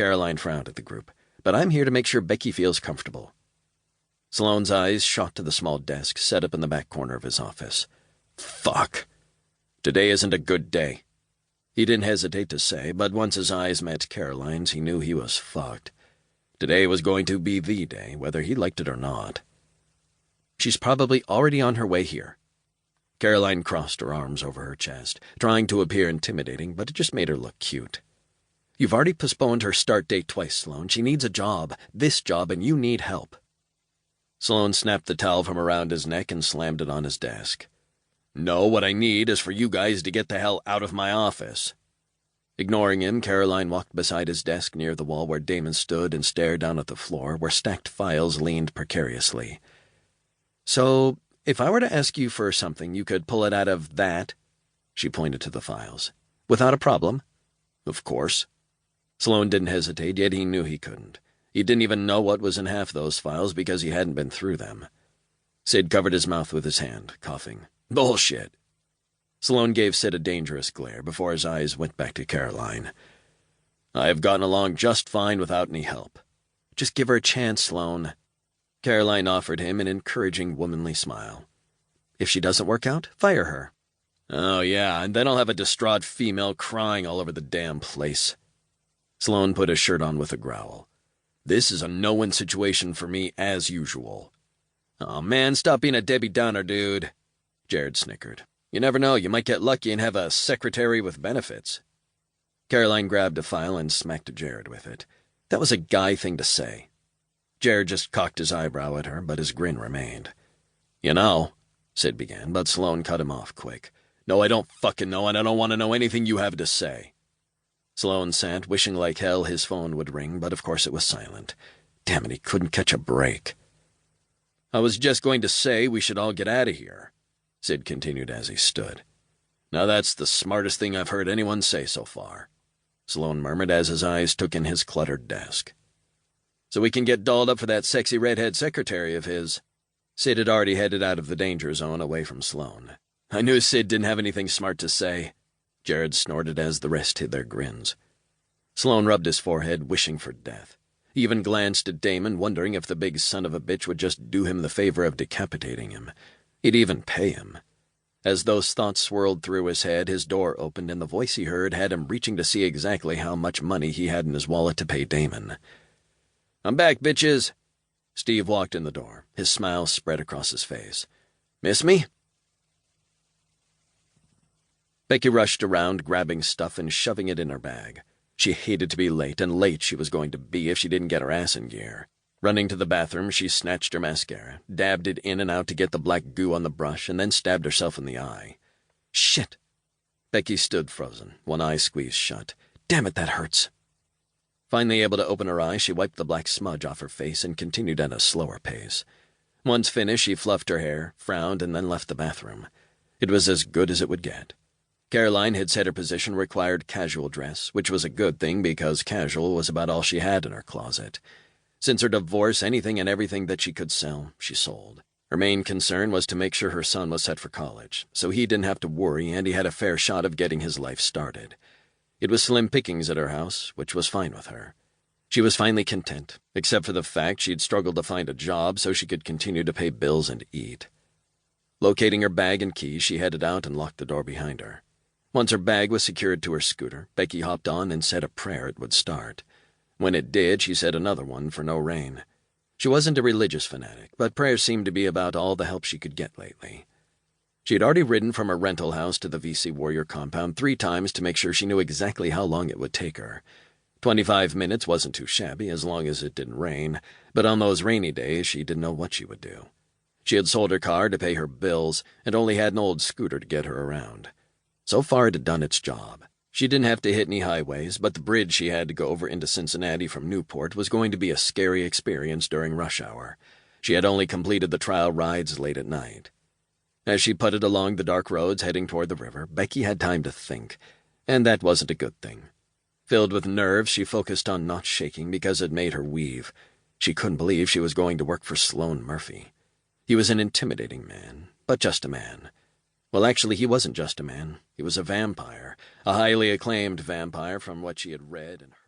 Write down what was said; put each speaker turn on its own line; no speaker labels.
Caroline frowned at the group. "But I'm here to make sure Becky feels comfortable." Sloane's eyes shot to the small desk set up in the back corner of his office. Fuck. Today isn't a good day. He didn't hesitate to say, but once his eyes met Caroline's, he knew he was fucked. Today was going to be the day, whether he liked it or not. "She's probably already on her way here." Caroline crossed her arms over her chest, trying to appear intimidating, but it just made her look cute. "You've already postponed her start date twice, Sloane. She needs a job, this job, and you need help." Sloane snapped the towel from around his neck and slammed it on his desk. "No, what I need is for you guys to get the hell out of my office." Ignoring him, Caroline walked beside his desk near the wall where Damon stood and stared down at the floor where stacked files leaned precariously. "So, if I were to ask you for something, you could pull it out of that?" She pointed to the files. "Without a problem?" "Of course." Sloane didn't hesitate, yet he knew he couldn't. He didn't even know what was in half those files because he hadn't been through them. Sid covered his mouth with his hand, coughing. "Bullshit." Sloane gave Sid a dangerous glare before his eyes went back to Caroline. "I have gotten along just fine without any help." "Just give her a chance, Sloane." Caroline offered him an encouraging womanly smile. "If she doesn't work out, fire her." "Oh, yeah, and then I'll have a distraught female crying all over the damn place." Sloane put his shirt on with a growl. "This is a no-win situation for me, as usual." "Aw, man, stop being a Debbie Downer, dude." Jared snickered. "You never know, you might get lucky and have a secretary with benefits." Caroline grabbed a file and smacked Jared with it. That was a guy thing to say. Jared just cocked his eyebrow at her, but his grin remained. "You know," Sid began, but Sloane cut him off quick. "No, I don't fucking know, and I don't want to know anything you have to say." Sloane sat, wishing like hell his phone would ring, but of course it was silent. Damn it, he couldn't catch a break. "I was just going to say we should all get out of here," Sid continued as he stood. "Now that's the smartest thing I've heard anyone say so far," Sloane murmured as his eyes took in his cluttered desk. "So we can get dolled up for that sexy redhead secretary of his." Sid had already headed out of the danger zone away from Sloane. "I knew Sid didn't have anything smart to say," Jared snorted as the rest hid their grins. Sloane rubbed his forehead, wishing for death. He even glanced at Damon, wondering if the big son of a bitch would just do him the favor of decapitating him. He'd even pay him. As those thoughts swirled through his head, his door opened and the voice he heard had him reaching to see exactly how much money he had in his wallet to pay Damon. "I'm back, bitches." Steve walked in the door, his smile spread across his face. "Miss me?" Becky rushed around, grabbing stuff and shoving it in her bag. She hated to be late, and late she was going to be if she didn't get her ass in gear. Running to the bathroom, she snatched her mascara, dabbed it in and out to get the black goo on the brush, and then stabbed herself in the eye. "Shit!" Becky stood frozen, one eye squeezed shut. "Damn it, that hurts." Finally able to open her eye, she wiped the black smudge off her face and continued at a slower pace. Once finished, she fluffed her hair, frowned, and then left the bathroom. It was as good as it would get. Caroline had said her position required casual dress, which was a good thing because casual was about all she had in her closet. Since her divorce, anything and everything that she could sell, she sold. Her main concern was to make sure her son was set for college, so he didn't have to worry and he had a fair shot of getting his life started. It was slim pickings at her house, which was fine with her. She was finally content, except for the fact she'd struggled to find a job so she could continue to pay bills and eat. Locating her bag and keys, she headed out and locked the door behind her. Once her bag was secured to her scooter, Becky hopped on and said a prayer it would start. When it did, she said another one for no rain. She wasn't a religious fanatic, but prayers seemed to be about all the help she could get lately. She had already ridden from her rental house to the VC Warrior compound 3 times to make sure she knew exactly how long it would take her. 25 minutes wasn't too shabby as long as it didn't rain, but on those rainy days she didn't know what she would do. She had sold her car to pay her bills and only had an old scooter to get her around. So far it had done its job. She didn't have to hit any highways, but the bridge she had to go over into Cincinnati from Newport was going to be a scary experience during rush hour. She had only completed the trial rides late at night. As she putted along the dark roads heading toward the river, Becky had time to think, and that wasn't a good thing. Filled with nerves, she focused on not shaking because it made her weave. She couldn't believe she was going to work for Sloan Murphy. He was an intimidating man, but just a man. Well, actually, he wasn't just a man. He was a vampire, a highly acclaimed vampire from what she had read and heard.